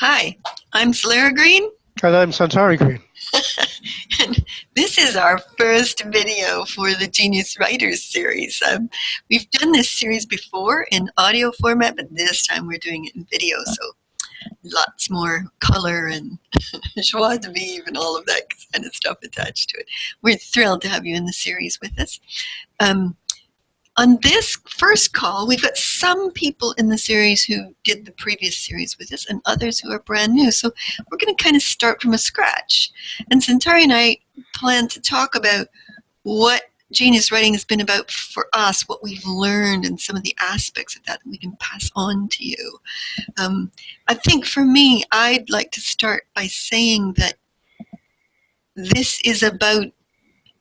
Hi, I'm Celera Green, And I'm Santari Green. and this is our first video for the Genius Writers series. We've done this series before in audio format, but this time we're doing it in video, so lots more color and joie de vivre and all of that kind of stuff attached to it. We're thrilled to have you in the series with us. Um, On this first call, we've got some people in the series who did the previous series with us and others who are brand new. So we're going to kind of start from a scratch. And Centauri and I plan to talk about what genius writing has been about for us, what we've learned, and some of the aspects of that we can pass on to you. I think for me, I'd like to start by saying that this is about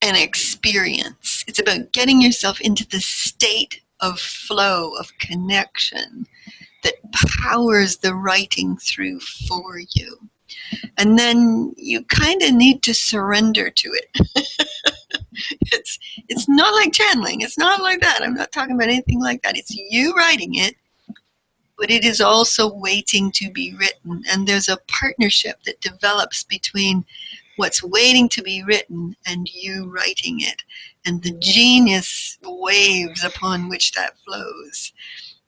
an experience. It's about getting yourself into the state of flow, of connection that powers the writing through for you. And then you kind of need to surrender to it. it's not like channeling. It's not like that. I'm not talking about anything like that. It's you writing it, but it is also waiting to be written. And there's a partnership that develops between what's waiting to be written and you writing it, and the genius waves upon which that flows,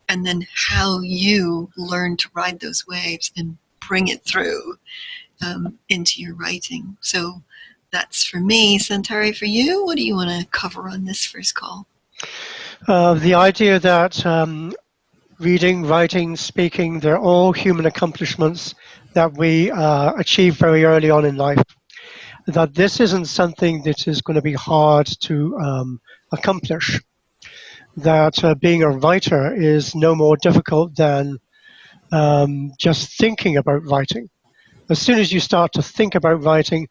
and then how you learn to ride those waves and bring it through into your writing. So that's for me. Centauri, for you, what do you want to cover on this first call? The idea that reading, writing, speaking, they're all human accomplishments that we achieve very early on in life. That this isn't something that is going to be hard to accomplish. That being a writer is no more difficult than just thinking about writing. As soon as you start to think about writing,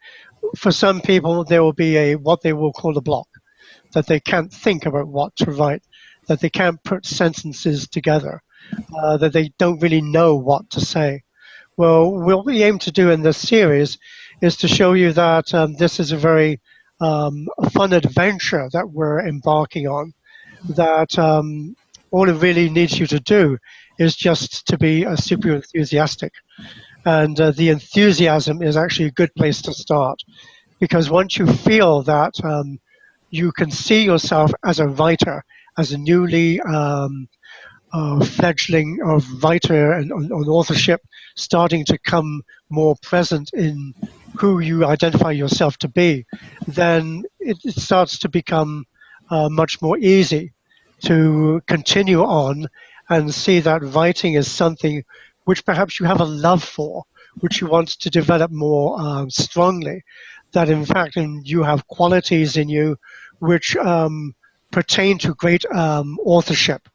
for some people there will be what they will call a block, that they can't think about what to write, that they can't put sentences together, that they don't really know what to say. Well, what we aim to do in this series is to show you that this is a very fun adventure that we're embarking on, that all it really needs you to do is just to be super enthusiastic. And the enthusiasm is actually a good place to start, because once you feel that you can see yourself as a writer, as a newly fledgling of writer and on authorship, starting to come more present in who you identify yourself to be, then it starts to become much more easy to continue on and see that writing is something which perhaps you have a love for, which you want to develop more strongly, that in fact you have qualities in you which pertain to great authorship.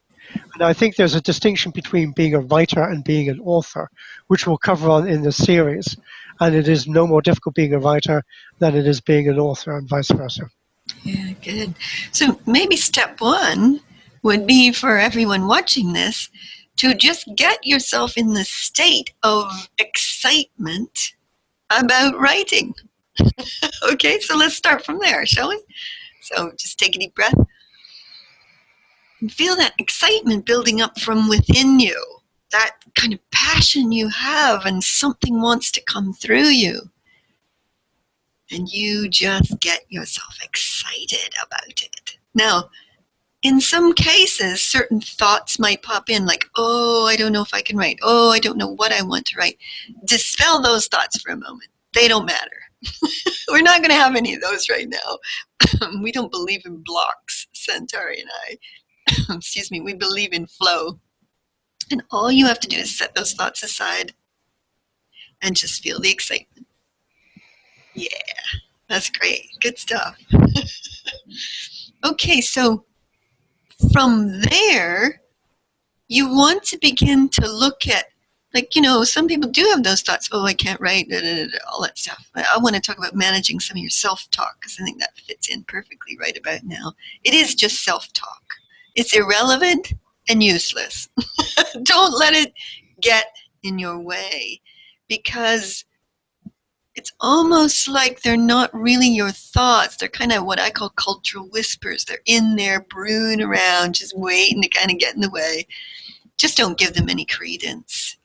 And I think there's a distinction between being a writer and being an author, which we'll cover on in the series. And it is no more difficult being a writer than it is being an author, and vice versa. Yeah, good. So maybe step one would be for everyone watching this to just get yourself in the state of excitement about writing. Okay, so let's start from there, shall we? So just take a deep breath and feel that excitement building up from within you, that kind of passion you have, and something wants to come through you. And you just get yourself excited about it. Now, in some cases, certain thoughts might pop in like, oh, I don't know if I can write. Oh, I don't know what I want to write. Dispel those thoughts for a moment. They don't matter. We're not going to have any of those right now. We don't believe in blocks, Centauri and I. Excuse me, we believe in flow. And all you have to do is set those thoughts aside and just feel the excitement. Yeah, that's great. Good stuff. Okay, so from there, you want to begin to look at, like, some people do have those thoughts. Oh, I can't write, all that stuff. I want to talk about managing some of your self-talk, because I think that fits in perfectly right about now. It is just self-talk. It's irrelevant and useless. Don't let it get in your way, because it's almost like they're not really your thoughts. They're kind of what I call cultural whispers. They're in there brewing around, just waiting to kind of get in the way. Just don't give them any credence.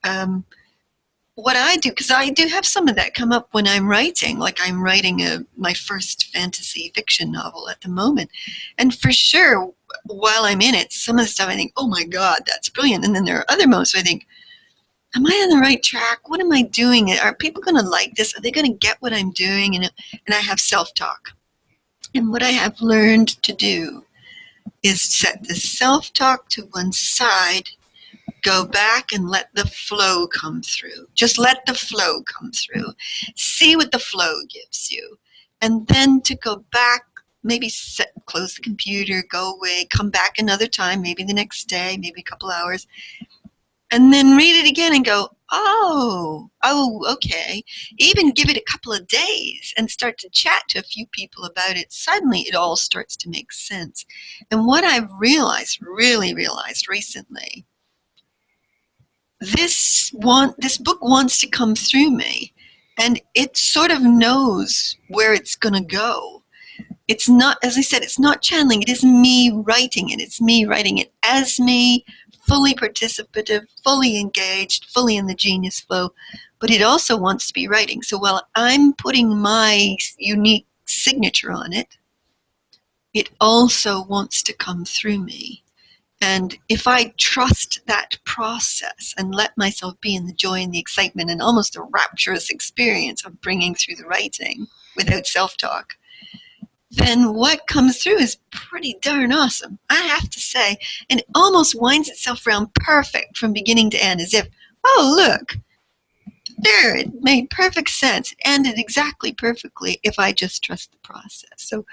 what I do, because I do have some of that come up when I'm writing, like I'm writing my first fantasy fiction novel at the moment. And for sure, while I'm in it, some of the stuff I think, oh my God, that's brilliant. And then there are other moments where I think, am I on the right track? What am I doing? Are people going to like this? Are they going to get what I'm doing? And I have self talk. And what I have learned to do is set the self talk to one side, go back and let the flow come through. Just let the flow come through. See what the flow gives you. And then to go back, maybe close the computer, go away, come back another time, maybe the next day, maybe a couple hours, and then read it again and go, oh, okay. Even give it a couple of days and start to chat to a few people about it. Suddenly it all starts to make sense. And what I've realized, really realized recently, this book wants to come through me, and it sort of knows where it's going to go. It's not, as I said, it's not channeling. It is me writing it. It's me writing it as me, fully participative, fully engaged, fully in the genius flow. But it also wants to be writing. So while I'm putting my unique signature on it, it also wants to come through me. And if I trust that process and let myself be in the joy and the excitement and almost a rapturous experience of bringing through the writing without self talk, then what comes through is pretty darn awesome, I have to say. And it almost winds itself around perfect from beginning to end, as if, oh, look, there, it made perfect sense. It ended exactly perfectly if I just trust the process. So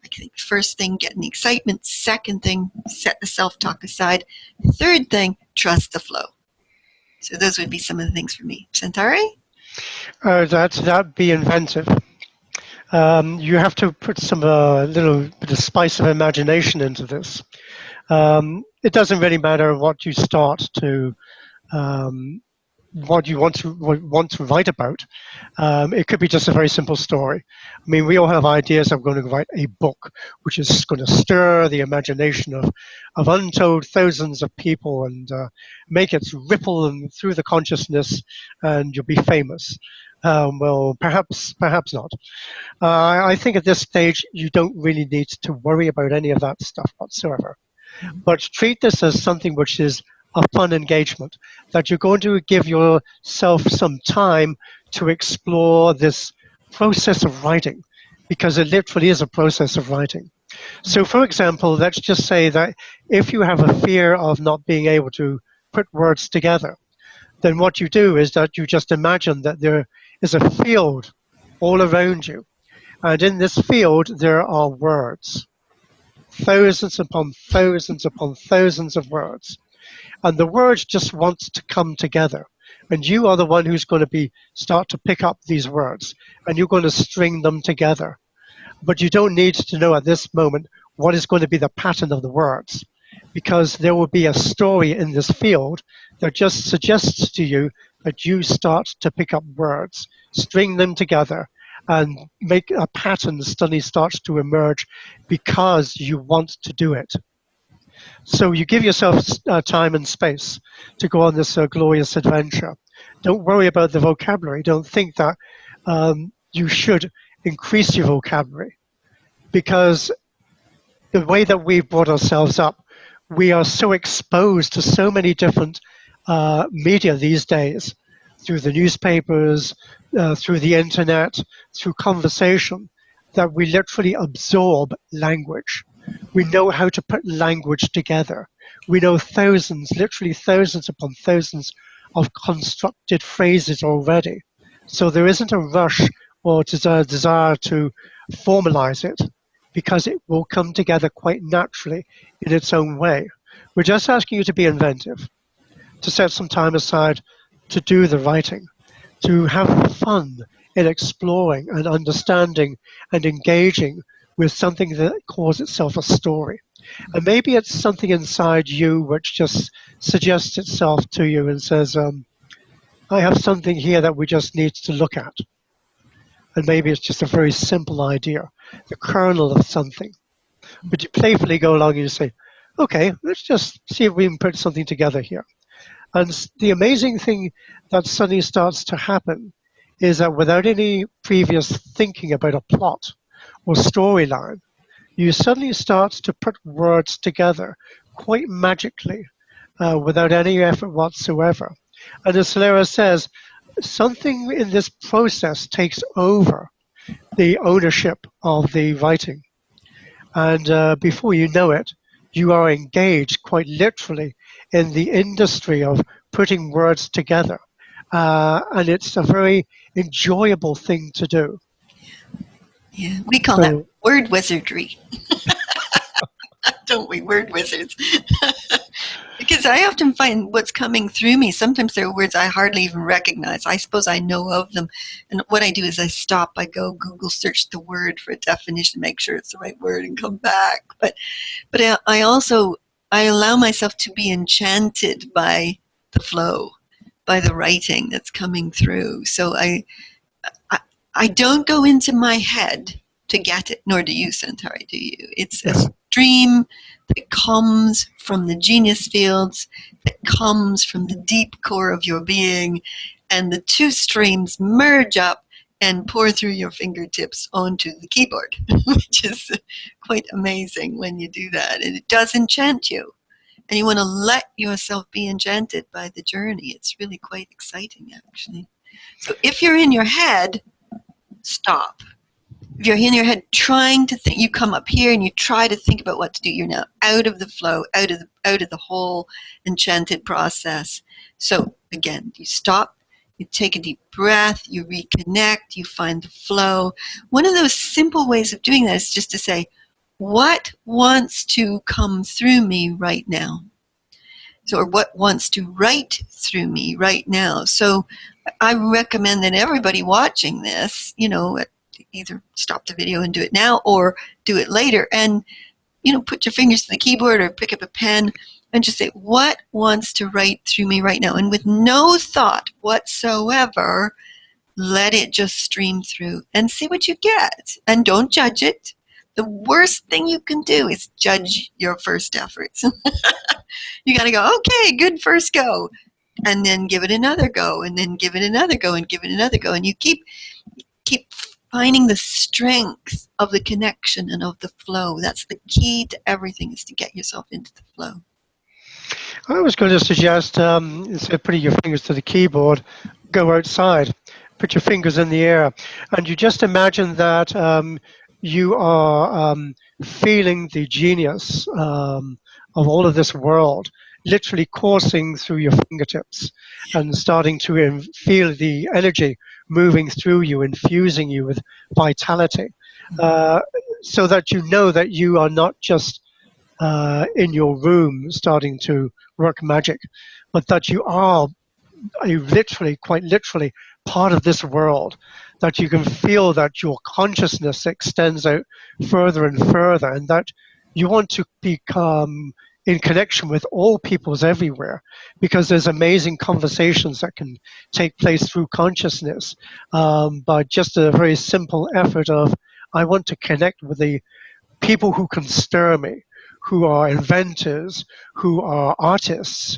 I think first thing, getting the excitement. Second thing, set the self-talk aside. Third thing, trust the flow. So those would be some of the things for me. Centauri? That'd be inventive. You have to put some little bit of spice of imagination into this. It doesn't really matter what you start to um, what you want to write about. It could be just a very simple story. I mean, we all have ideas. I'm going to write a book, which is going to stir the imagination of untold thousands of people and make it ripple and through the consciousness, and you'll be famous. Well, perhaps not. I think at this stage you don't really need to worry about any of that stuff whatsoever. But treat this as something which is a fun engagement, that you're going to give yourself some time to explore this process of writing, because it literally is a process of writing. So, for example, let's just say that if you have a fear of not being able to put words together, then what you do is that you just imagine that there is a field all around you. And in this field, there are words, thousands upon thousands of words. And the words just want to come together. And you are the one who's going to start to pick up these words, and you're going to string them together. But you don't need to know at this moment what is going to be the pattern of the words, because there will be a story in this field that just suggests to you that you start to pick up words, string them together, and make a pattern suddenly starts to emerge because you want to do it. So you give yourself time and space to go on this glorious adventure. Don't worry about the vocabulary. Don't think that you should increase your vocabulary, because the way that we've brought ourselves up, we are so exposed to so many different media these days, through the newspapers, through the internet, through conversation, that we literally absorb language. We know how to put language together. We know thousands, literally thousands upon thousands of constructed phrases already. So there isn't a rush or desire to formalize it, because it will come together quite naturally in its own way. We're just asking you to be inventive, to set some time aside to do the writing, to have fun in exploring and understanding and engaging with something that calls itself a story. And maybe it's something inside you which just suggests itself to you and says, I have something here that we just need to look at. And maybe it's just a very simple idea, the kernel of something. But you playfully go along and you say, okay, let's just see if we can put something together here. And the amazing thing that suddenly starts to happen is that without any previous thinking about a plot or storyline, you suddenly start to put words together quite magically without any effort whatsoever. And as Solera says, something in this process takes over the ownership of the writing. And before you know it, you are engaged quite literally in the industry of putting words together. And it's a very enjoyable thing to do. Yeah, we call that So, word wizardry, don't we? Word wizards. Because I often find what's coming through me, sometimes there are words I hardly even recognize. I suppose I know of them. And what I do is I stop, I go Google search the word for a definition, make sure it's the right word and come back. But I also, I allow myself to be enchanted by the flow, by the writing that's coming through. So I, I don't go into my head to get it, nor do you, Centauri, do you? It's a yeah. stream that comes from the genius fields, that comes from the deep core of your being, and the two streams merge up and pour through your fingertips onto the keyboard, which is quite amazing when you do that. And it does enchant you. And you want to let yourself be enchanted by the journey. It's really quite exciting, actually. So if you're in your head, stop. If you're in your head trying to think, you come up here and you try to think about what to do. You're now out of the flow, out of the whole enchanted process. So again, you stop, you take a deep breath, you reconnect, you find the flow. One of those simple ways of doing that is just to say, what wants to come through me right now? So, or what wants to write through me right now? So I recommend that everybody watching this, either stop the video and do it now or do it later and, put your fingers to the keyboard or pick up a pen and just say, what wants to write through me right now? And with no thought whatsoever, let it just stream through and see what you get. And don't judge it. The worst thing you can do is judge your first efforts. You got to go, okay, good first go. And then give it another go, and then give it another go, and give it another go. And you keep finding the strength of the connection and of the flow. That's the key to everything, is to get yourself into the flow. I was going to suggest instead of putting your fingers to the keyboard, go outside, put your fingers in the air, and you just imagine that you are feeling the genius of all of this world literally coursing through your fingertips and starting to feel the energy moving through you, infusing you with vitality, uh, so that you know that you are not just in your room starting to work magic, but that you literally, quite literally, part of this world, that you can feel that your consciousness extends out further and further, and that you want to become in connection with all peoples everywhere, because there's amazing conversations that can take place through consciousness by just a very simple effort of, I want to connect with the people who can stir me, who are inventors, who are artists,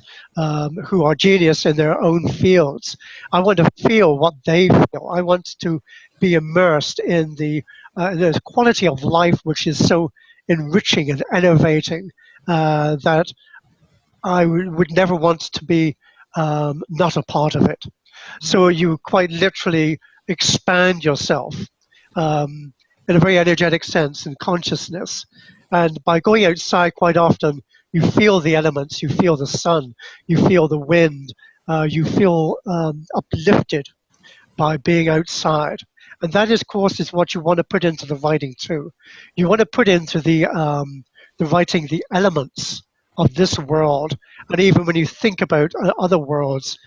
who are genius in their own fields. I want to feel what they feel. I want to be immersed in the quality of life, which is so enriching and innovating that I would never want to be not a part of it. So you quite literally expand yourself um, in a very energetic sense in consciousness. And by going outside quite often, you feel the elements, you feel the sun, you feel the wind, you feel uplifted by being outside. And that, of course, is what you want to put into the writing too. You want to put into the writing the elements of this world. And even when you think about other worlds,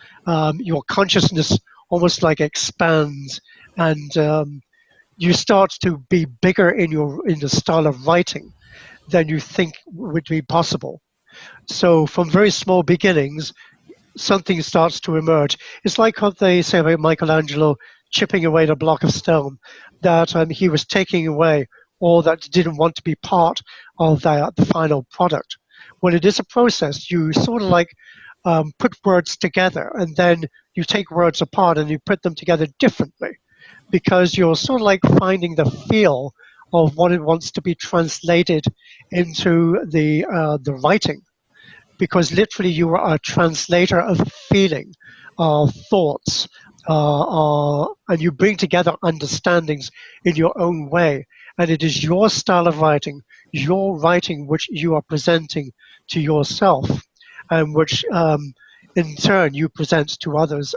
your consciousness almost like expands, and you start to be bigger in the style of writing than you think would be possible. So from very small beginnings, something starts to emerge. It's like what they say about Michelangelo chipping away the block of stone, that he was taking away all that didn't want to be part of the final product. When it is a process, you sort of like put words together, and then you take words apart and you put them together differently because you're sort of like finding the feel of what it wants to be translated into the writing, because literally you are a translator of feeling, of thoughts, and you bring together understandings in your own way. And it is your style of writing, your writing, which you are presenting to yourself, and which in turn you present to others,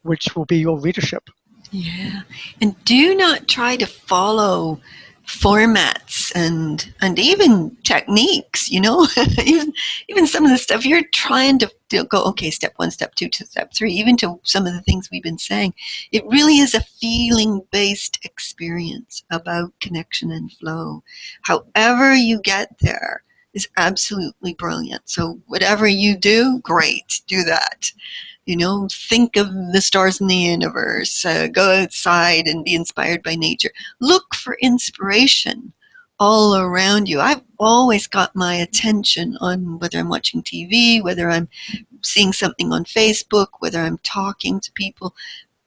which will be your readership. Yeah. And do not try to follow formats and even techniques, even some of the stuff you're trying to go, okay, step one, step two to step three, even to some of the things we've been saying. It really is a feeling based experience about connection and flow. However you get there is absolutely brilliant. So whatever you do, great, do that. Think of the stars in the universe, go outside and be inspired by nature. Look for inspiration all around you. I've always got my attention on whether I'm watching TV, whether I'm seeing something on Facebook, whether I'm talking to people.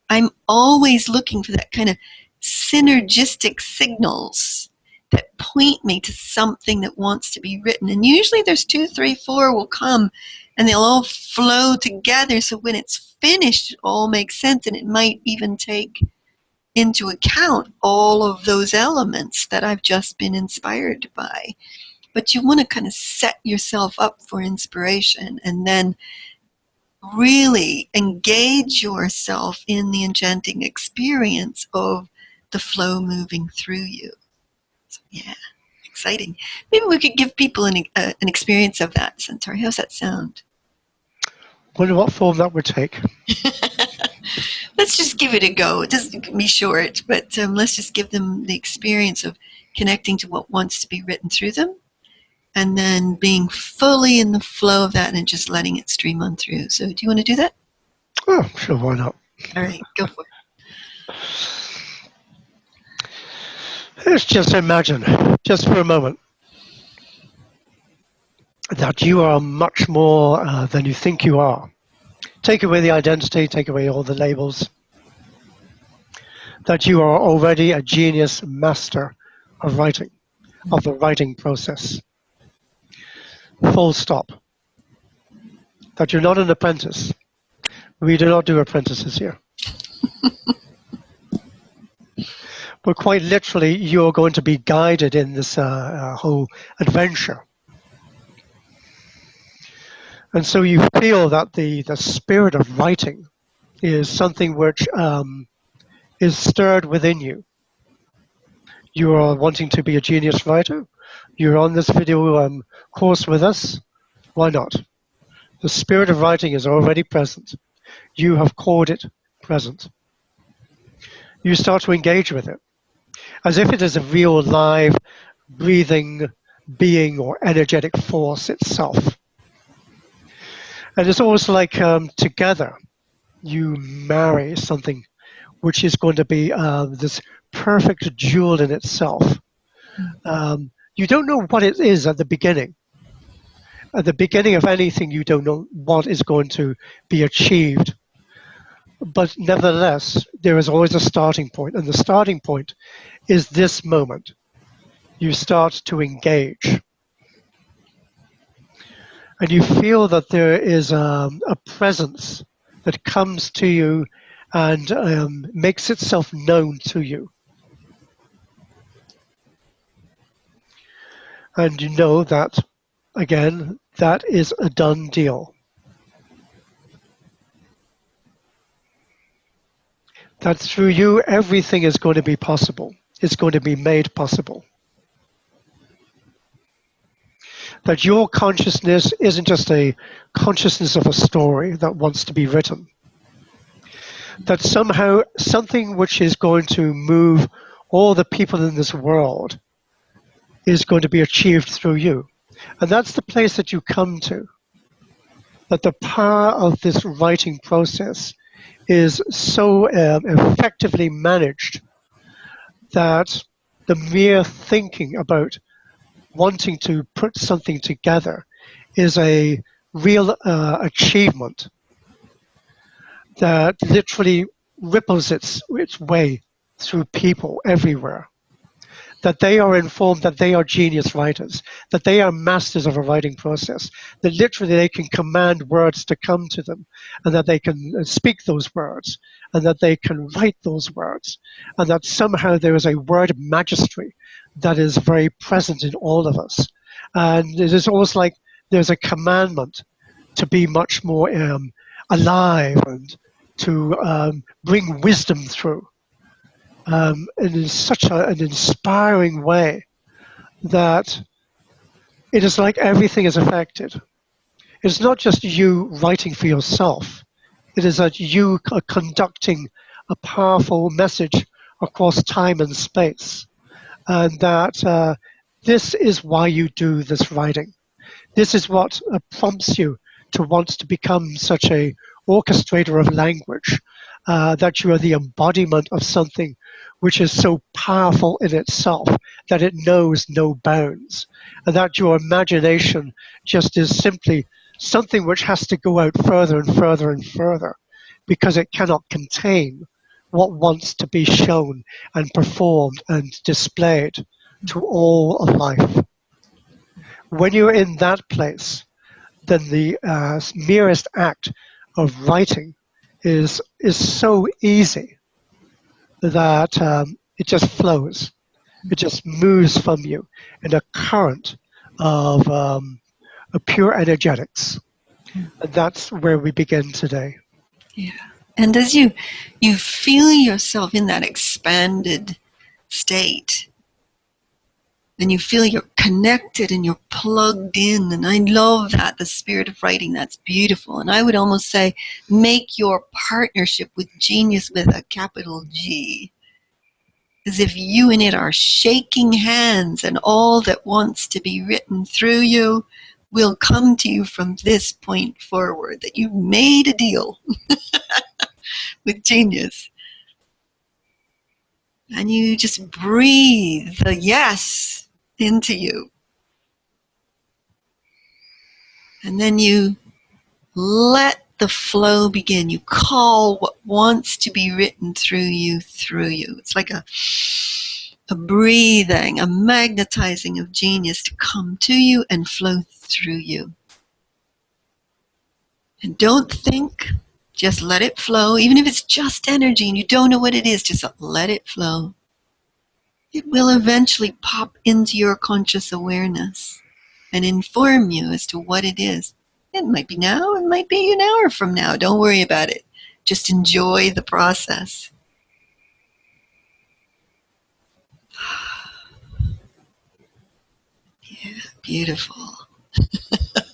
I'm always looking for that kind of synergistic signals that point me to something that wants to be written. And usually there's two, three, four will come and they'll all flow together. So when it's finished, it all makes sense. And it might even take into account all of those elements that I've just been inspired by. But you want to kind of set yourself up for inspiration and then really engage yourself in the enchanting experience of the flow moving through you. So, yeah, exciting. Maybe we could give people an experience of that, Centauri. How's that sound? Wonder what form that would take. Let's just give it a go. It doesn't be short, but let's just give them the experience of connecting to what wants to be written through them and then being fully in the flow of that and just letting it stream on through. So do you want to do that? Oh, sure, why not? All right, go for it. Let's just imagine, just for a moment, that you are much more than you think you are. Take away the identity, take away all the labels. That you are already a genius master of writing, of the writing process. Full stop. That you're not an apprentice. We do not do apprentices here. But quite literally, you're going to be guided in this whole adventure. And so you feel that the spirit of writing is something which is stirred within you. You are wanting to be a genius writer. You're on this video course with us. Why not? The spirit of writing is already present. You have called it present. You start to engage with it as if it is a real, live, breathing being or energetic force itself. And it's almost like together you marry something which is going to be this perfect jewel in itself. You don't know what it is at the beginning. At the beginning of anything, you don't know what is going to be achieved. But nevertheless, there is always a starting point, and the starting point is this moment. You start to engage. And you feel that there is a presence that comes to you and makes itself known to you. And you know that, again, that is a done deal. That through you, everything is going to be possible. It's going to be made possible. That your consciousness isn't just a consciousness of a story that wants to be written. That somehow something which is going to move all the people in this world is going to be achieved through you. And that's the place that you come to. That the power of this writing process is so effectively managed that the mere thinking about wanting to put something together is a real achievement that literally ripples its way through people everywhere. That they are informed that they are genius writers, that they are masters of a writing process, that literally they can command words to come to them, and that they can speak those words, and that they can write those words, and that somehow there is a word magistry that is very present in all of us. And it is almost like there's a commandment to be much more alive and to bring wisdom through in such an inspiring way that it is like everything is affected. It's not just you writing for yourself, it is that you are conducting a powerful message across time and space, and that this is why you do this writing. This is what prompts you to want to become such a orchestrator of language, that you are the embodiment of something which is so powerful in itself that it knows no bounds, and that your imagination just is simply something which has to go out further and further and further because it cannot contain what wants to be shown and performed and displayed to all of life. When you're in that place, then the merest act of writing is so easy that it just flows. It just moves from you in a current of pure energetics. And that's where we begin today. Yeah. And as you feel yourself in that expanded state, and you feel you're connected and you're plugged in, and I love that, the spirit of writing, that's beautiful. And I would almost say make your partnership with genius with a capital G, as if you and it are shaking hands, and all that wants to be written through you will come to you from this point forward, that you've made a deal with genius. And you just breathe the yes into you. And then you let the flow begin. You call what wants to be written through you through you. It's like a breathing, a magnetizing of genius to come to you and flow through you. And don't think, just let it flow. Even if it's just energy and you don't know what it is, just let it flow. It will eventually pop into your conscious awareness and inform you as to what it is. It might be now, it might be an hour from now. Don't worry about it. Just enjoy the process. Yeah, beautiful.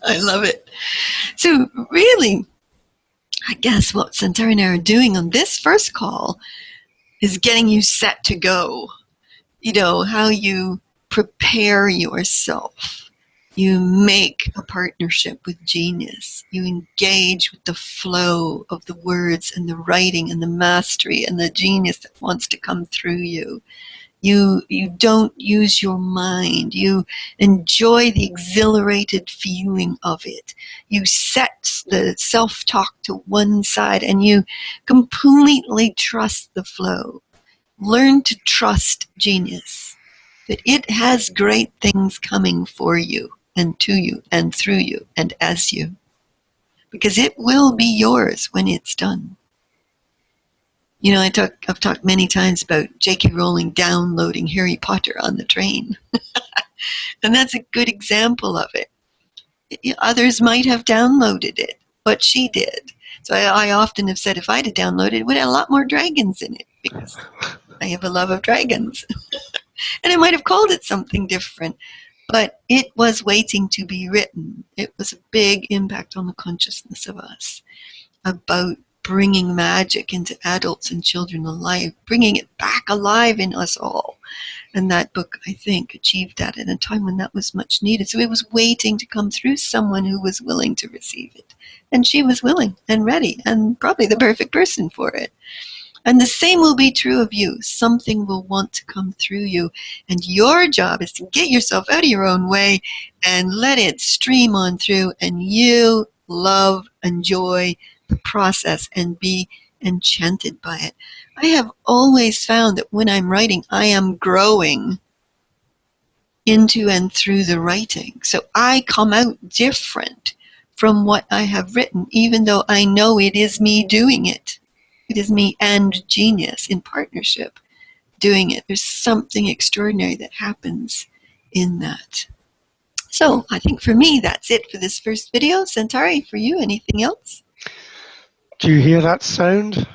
I love it. So really, I guess what Centauri and I are doing on this first call is getting you set to go. You know, how you prepare yourself. You make a partnership with genius. You engage with the flow of the words and the writing and the mastery and the genius that wants to come through you. You don't use your mind. You enjoy the exhilarated feeling of it. You set the self-talk to one side and you completely trust the flow. Learn to trust genius, that it has great things coming for you and to you and through you and as you, because it will be yours when it's done. You know, I've talked many times about J.K. Rowling downloading Harry Potter on the train, and that's a good example of it. Others might have downloaded it, but she did. So I often have said if I'd have downloaded it, it would have a lot more dragons in it, because I have a love of dragons. And I might have called it something different, but it was waiting to be written. It was a big impact on the consciousness of us about bringing magic into adults and children alive, bringing it back alive in us all. And that book, I think, achieved that at a time when that was much needed. So it was waiting to come through someone who was willing to receive it. And she was willing and ready and probably the perfect person for it. And the same will be true of you. Something will want to come through you. And your job is to get yourself out of your own way and let it stream on through. And you love, enjoy the process and be enchanted by it. I have always found that when I'm writing, I am growing into and through the writing. So I come out different from what I have written, even though I know it is me doing it. It is me and genius in partnership doing it. There's something extraordinary that happens in that. So I think for me, that's it for this first video. Centauri, for you, anything else? Do you hear that sound?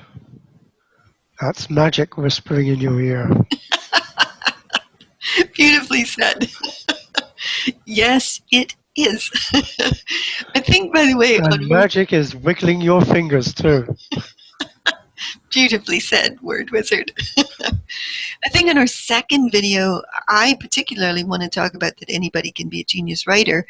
That's magic whispering in your ear. Beautifully said. Yes, it is. I think, by the way, And magic is wiggling your fingers too. beautifully said, word wizard. I think in our second video, I particularly want to talk about that anybody can be a genius writer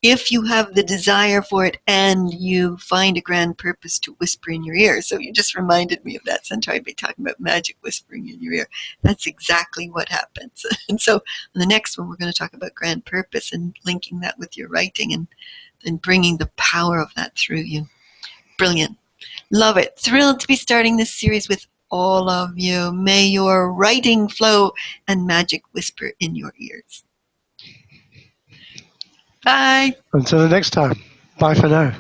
if you have the desire for it and you find a grand purpose to whisper in your ear. So you just reminded me of that Centauri by talking about magic whispering in your ear. That's exactly what happens. And so in the next one, we're going to talk about grand purpose and linking that with your writing and bringing the power of that through you. Brilliant. Love it. Thrilled to be starting this series with all of you. May your writing flow and magic whisper in your ears. Bye. Until the next time, bye for now.